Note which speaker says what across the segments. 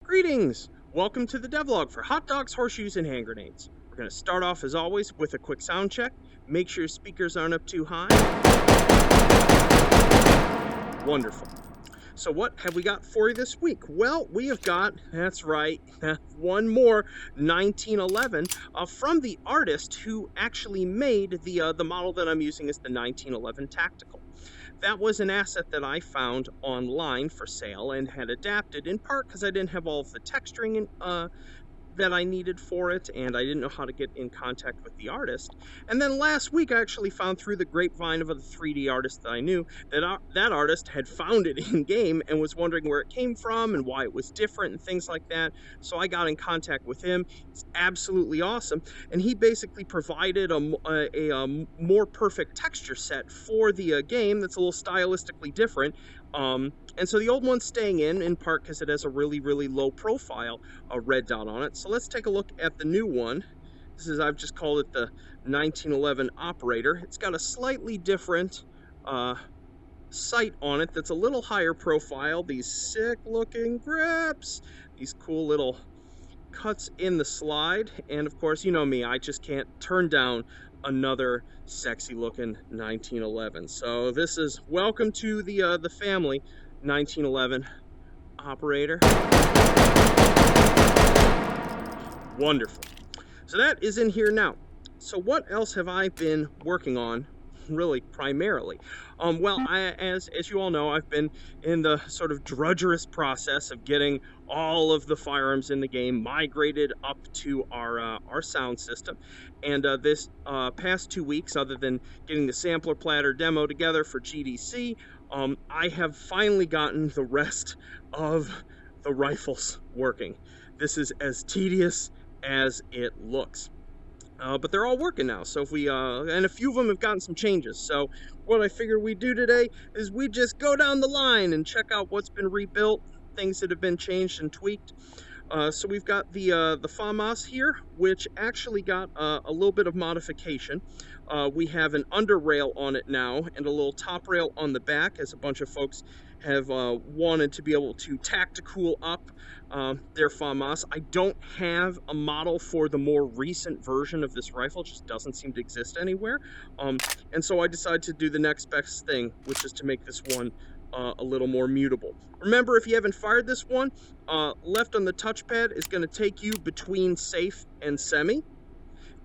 Speaker 1: Greetings! Welcome to the Devlog for hot dogs, horseshoes, and hand grenades. We're going to start off as always with a quick sound check. Make sure your speakers aren't up too high. Wonderful. So what have we got for you this week? Well, we have got, that's right, one more 1911 from the artist who actually made the model that I'm using as the 1911 Tactical. That was an asset that I found online for sale and had adapted in part because I didn't have all of the texturing that I needed for it, and I didn't know how to get in contact with the artist. And then last week I actually found through the grapevine of a 3D artist that I knew that that artist had found it in game and was wondering where it came from and why it was different and things like that. So I got in contact with him. It's absolutely awesome, and he basically provided a more perfect texture set for the game that's a little stylistically different. And so the old one's staying in part because it has a really, really low profile red dot on it. So let's take a look at the new one. This is, I've just called it the 1911 Operator. It's got a slightly different sight on it that's a little higher profile. These sick looking grips, these cool little cuts in the slide, and of course, you know me, I just can't turn down another sexy looking 1911. So this is welcome to the family, 1911 Operator. Wonderful. So that is in here now. So what else have I been working on, really primarily? Well, as you all know, I've been in the sort of drudgerous process of getting all of the firearms in the game migrated up to our sound system. And this past 2 weeks, other than getting the sampler platter demo together for GDC, I have finally gotten the rest of the rifles working. This is as tedious as it looks. But they're all working now, so if we, and a few of them have gotten some changes. So what I figured we'd do today is we just go down the line and check out what's been rebuilt, things that have been changed and tweaked. So we've got the FAMAS here, which actually got a little bit of modification. We have an under rail on it now and a little top rail on the back, as a bunch of folks have wanted to be able to tactical up their FAMAS. I don't have a model for the more recent version of this rifle. It just doesn't seem to exist anywhere. And so I decided to do the next best thing, which is to make this one a little more mutable. Remember, if you haven't fired this one, left on the touchpad is going to take you between safe and semi,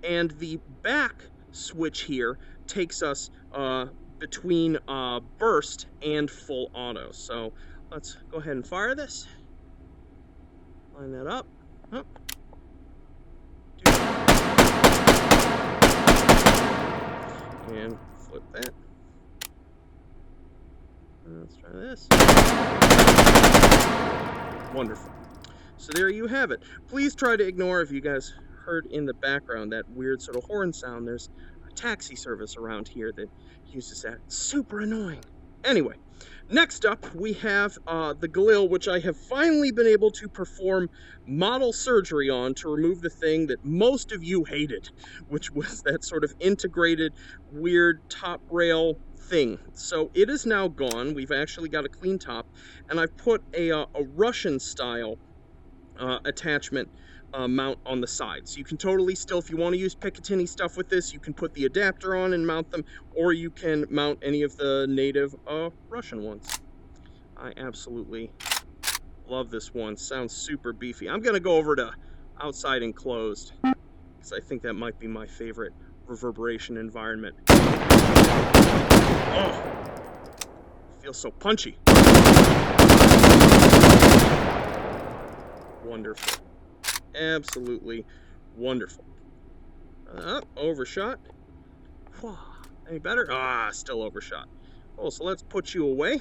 Speaker 1: and the back switch here takes us between burst and full auto. So let's go ahead and fire this. Line that up. And flip that. Let's try this. Wonderful. So there you have it. Please try to ignore, if you guys heard in the background, that weird sort of horn sound. There's a taxi service around here that uses that. Super annoying. Anyway, next up we have the Galil, which I have finally been able to perform model surgery on to remove the thing that most of you hated, which was that sort of integrated weird top rail thing. So it is now gone. We've actually got a clean top, and I've put a Russian style attachment mount on the side. So you can totally still, if you want to use Picatinny stuff with this, you can put the adapter on and mount them, or you can mount any of the native Russian ones. I absolutely love this one. Sounds super beefy. I'm gonna go over to outside enclosed because I think that might be my favorite reverberation environment. Oh, feels so punchy. Wonderful. Absolutely wonderful. Overshot. Any better? Still overshot. Oh, so let's put you away.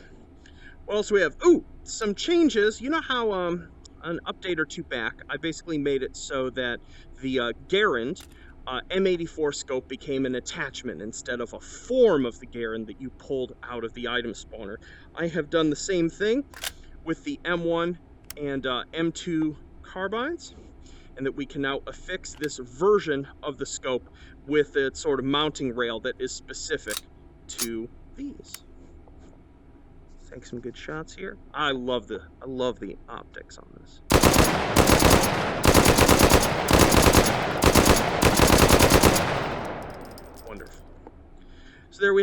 Speaker 1: What else do we have? Ooh, some changes. You know how an update or two back, I basically made it so that the Garand M84 scope became an attachment instead of a form of the Garand that you pulled out of the item spawner. I have done the same thing with the M1 and M2 carbines, and that we can now affix this version of the scope with its sort of mounting rail that is specific to these. Take some good shots here. I love the optics on this.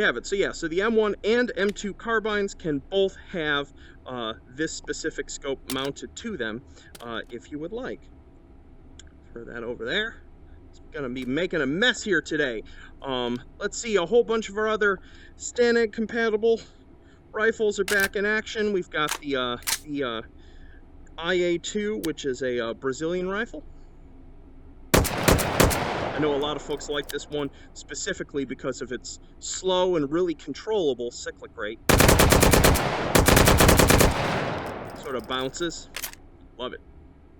Speaker 1: we have it. So yeah, so the M1 and M2 carbines can both have this specific scope mounted to them if you would like. Throw that over there. It's gonna be making a mess here today. Let's see, a whole bunch of our other Stanag compatible rifles are back in action. We've got the IA-2, which is a Brazilian rifle. I know a lot of folks like this one specifically because of its slow and really controllable cyclic rate. Sort of bounces. Love it.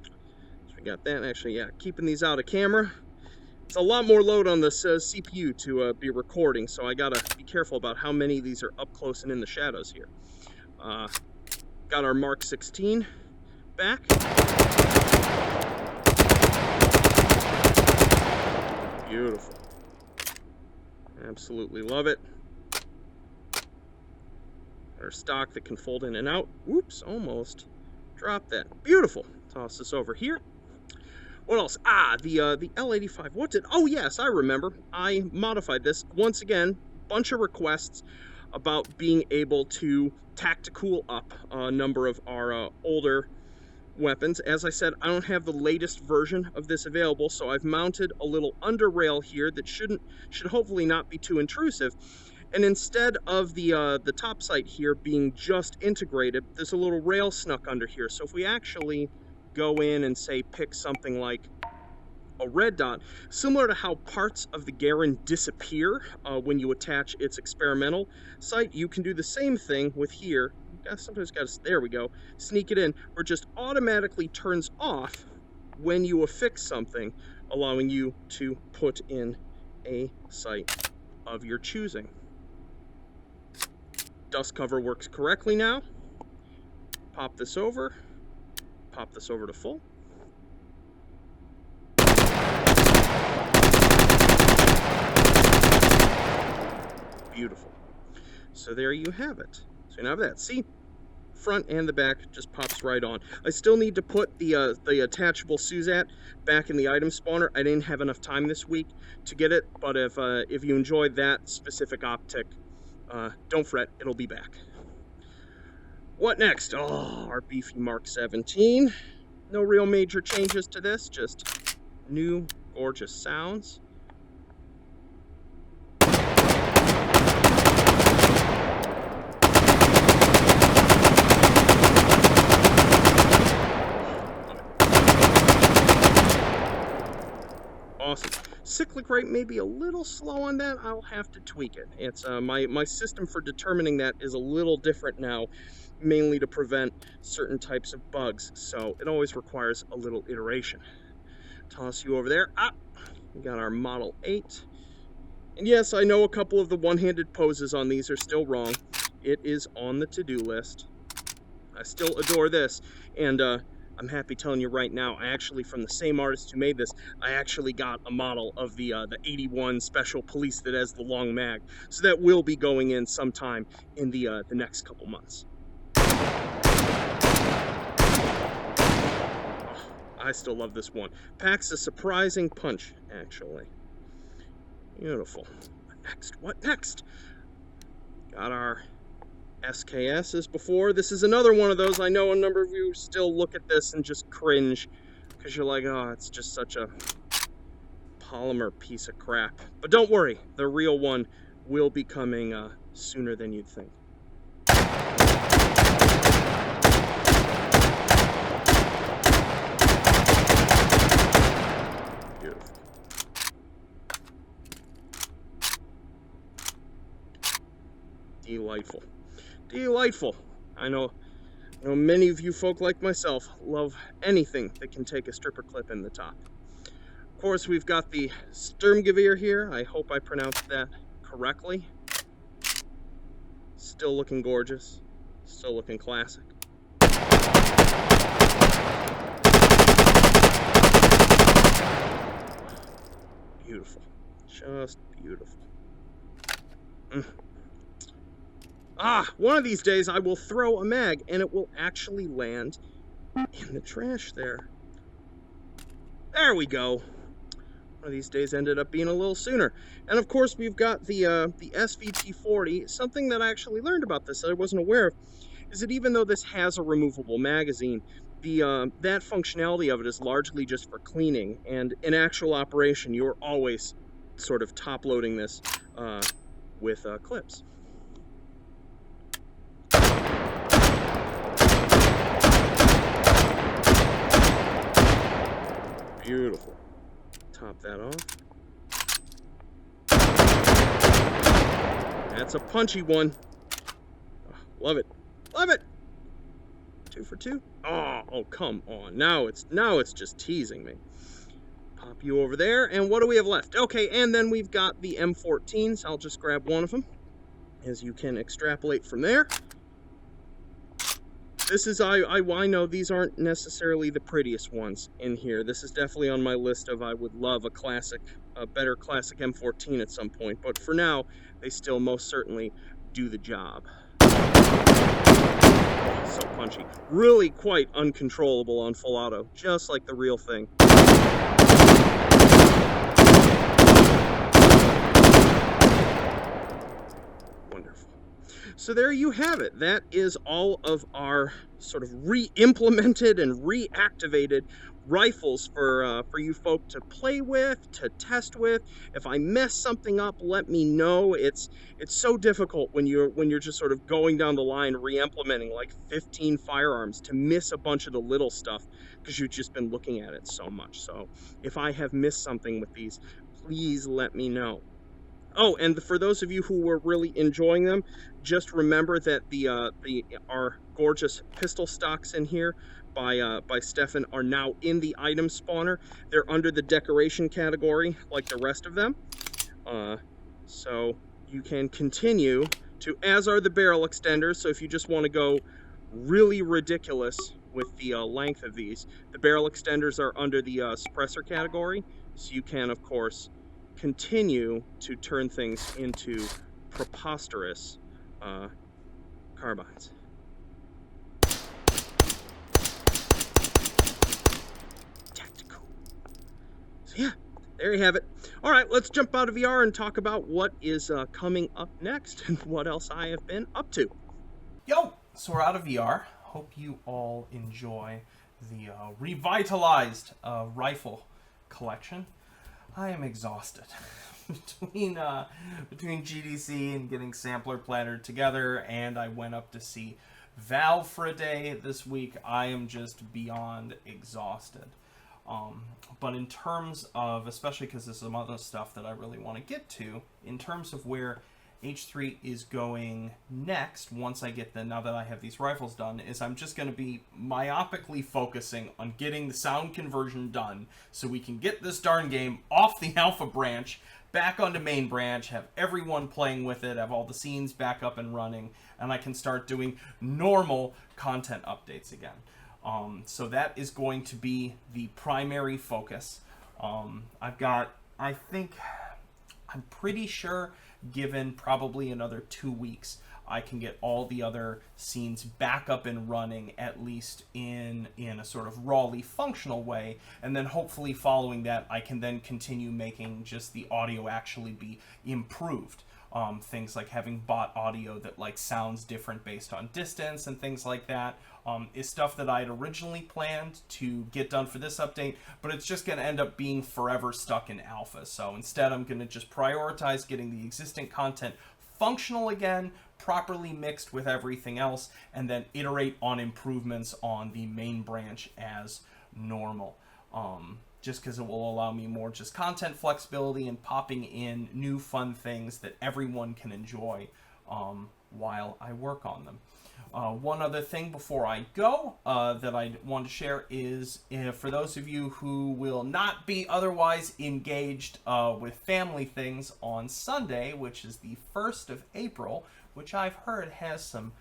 Speaker 1: So we got that. Actually, yeah, keeping these out of camera. It's a lot more load on this CPU to be recording, so I gotta be careful about how many of these are up close and in the shadows here. Got our Mark 16 back. Beautiful. Absolutely love it. Our stock that can fold in and out. Oops, almost dropped that. Beautiful. Toss this over here. What else? The L85. What did... Oh, yes, I remember. I modified this. Once again, bunch of requests about being able to tactical up a number of our older weapons. As I said, I don't have the latest version of this available, so I've mounted a little under rail here that should hopefully not be too intrusive. And instead of the top sight here being just integrated, there's a little rail snuck under here. So if we actually go in and say pick something like a red dot, similar to how parts of the Garand disappear when you attach its experimental sight, you can do the same thing with here. Sometimes got to, there we go, sneak it in, where it just automatically turns off when you affix something, allowing you to put in a sight of your choosing. Dust cover works correctly now. Pop this over to full. Beautiful. So there you have it. So you now have that. See, front and the back just pops right on. I still need to put the attachable Suzat back in the item spawner. I didn't have enough time this week to get it, but if you enjoyed that specific optic, don't fret, it'll be back. What next? Oh, our beefy Mark 17. No real major changes to this, just new gorgeous sounds. Awesome. Cyclic rate may be a little slow on that. I'll have to tweak it. It's my system for determining that is a little different now, mainly to prevent certain types of bugs. So it always requires a little iteration. Toss you over there. We got our Model 8. And yes, I know a couple of the one-handed poses on these are still wrong. It is on the to-do list. I still adore this. And I'm happy telling you right now, I actually, from the same artist who made this, I actually got a model of the 81 Special Police that has the long mag. So that will be going in sometime in the next couple months. I still love this one. Packs a surprising punch, actually. Beautiful. What next? Got our SKS as before. This is another one of those. I know a number of you still look at this and just cringe because you're like, oh, it's just such a polymer piece of crap. But don't worry, the real one will be coming sooner than you'd think. Beautiful. Delightful. Delightful. I know many of you folk like myself love anything that can take a stripper clip in the top. Of course, we've got the Sturmgewehr here. I hope I pronounced that correctly. Still looking gorgeous. Still looking classic. Beautiful. Just beautiful. One of these days I will throw a mag and it will actually land in the trash there. There we go. one of these days ended up being a little sooner. And of course, we've got the SVT40. Something that I actually learned about this that I wasn't aware of is that even though this has a removable magazine, the that functionality of it is largely just for cleaning. And in actual operation, you're always sort of top loading this with clips. Beautiful. Top that off. That's a punchy one. Oh, love it. Love it. 2 for 2. Oh, come on. Now it's just teasing me. Pop you over there. And what do we have left? Okay, and then we've got the M14s. I'll just grab one of them, as you can extrapolate from there. This is, I know these aren't necessarily the prettiest ones in here. This is definitely on my list of I would love a better classic M14 at some point. But for now, they still most certainly do the job. Oh, so punchy. Really quite uncontrollable on full auto, just like the real thing. Wonderful. So there you have it. That is all of our sort of re-implemented and reactivated rifles for you folk to play with, to test with. If I mess something up, let me know. It's so difficult when you're just sort of going down the line re-implementing like 15 firearms to miss a bunch of the little stuff because you've just been looking at it so much. So if I have missed something with these, please let me know. Oh, and for those of you who were really enjoying them, just remember that our gorgeous pistol stocks in here by Stefan are now in the item spawner. They're under the decoration category like the rest of them. So you can continue to, as are the barrel extenders. So if you just want to go really ridiculous with the length of these, the barrel extenders are under the suppressor category. So you can, of course, continue to turn things into preposterous carbines. Tactical. So yeah, there you have it. All right, let's jump out of VR and talk about what is coming up next and what else I have been up to.
Speaker 2: Yo, so we're out of VR. Hope you all enjoy the revitalized rifle collection. I am exhausted. between GDC and getting Sampler Planner together, and I went up to see Valve for a day this week. I am just beyond exhausted. But in terms of, especially because there's some other stuff that I really want to get to, in terms of where H3 is going next, once I get now that I have these rifles done, is I'm just going to be myopically focusing on getting the sound conversion done so we can get this darn game off the alpha branch, back onto main branch, have everyone playing with it, have all the scenes back up and running, and I can start doing normal content updates again. So that is going to be the primary focus. I'm pretty sure, given probably another 2 weeks, I can get all the other scenes back up and running, at least in a sort of rawly functional way, and then hopefully following that I can then continue making just the audio actually be improved. Things like having bot audio that like sounds different based on distance and things like that is stuff that I had originally planned to get done for this update, but it's just going to end up being forever stuck in alpha. So instead I'm going to just prioritize getting the existing content functional again, properly mixed with everything else, and then iterate on improvements on the main branch as normal. Just because it will allow me more just content flexibility and popping in new fun things that everyone can enjoy while I work on them. One other thing before I go that I want to share is for those of you who will not be otherwise engaged with family things on Sunday, which is the 1st of April, which I've heard has some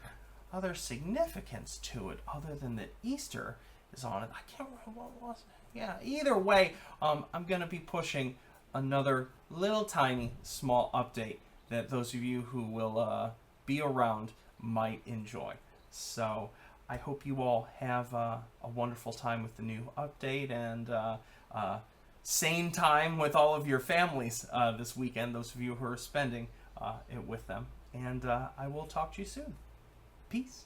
Speaker 2: other significance to it other than that Easter is on it. I can't remember what it was. Yeah, either way, I'm going to be pushing another little tiny small update that those of you who will be around might enjoy. So I hope you all have a wonderful time with the new update, and sane time with all of your families this weekend, those of you who are spending it with them. And I will talk to you soon. Peace.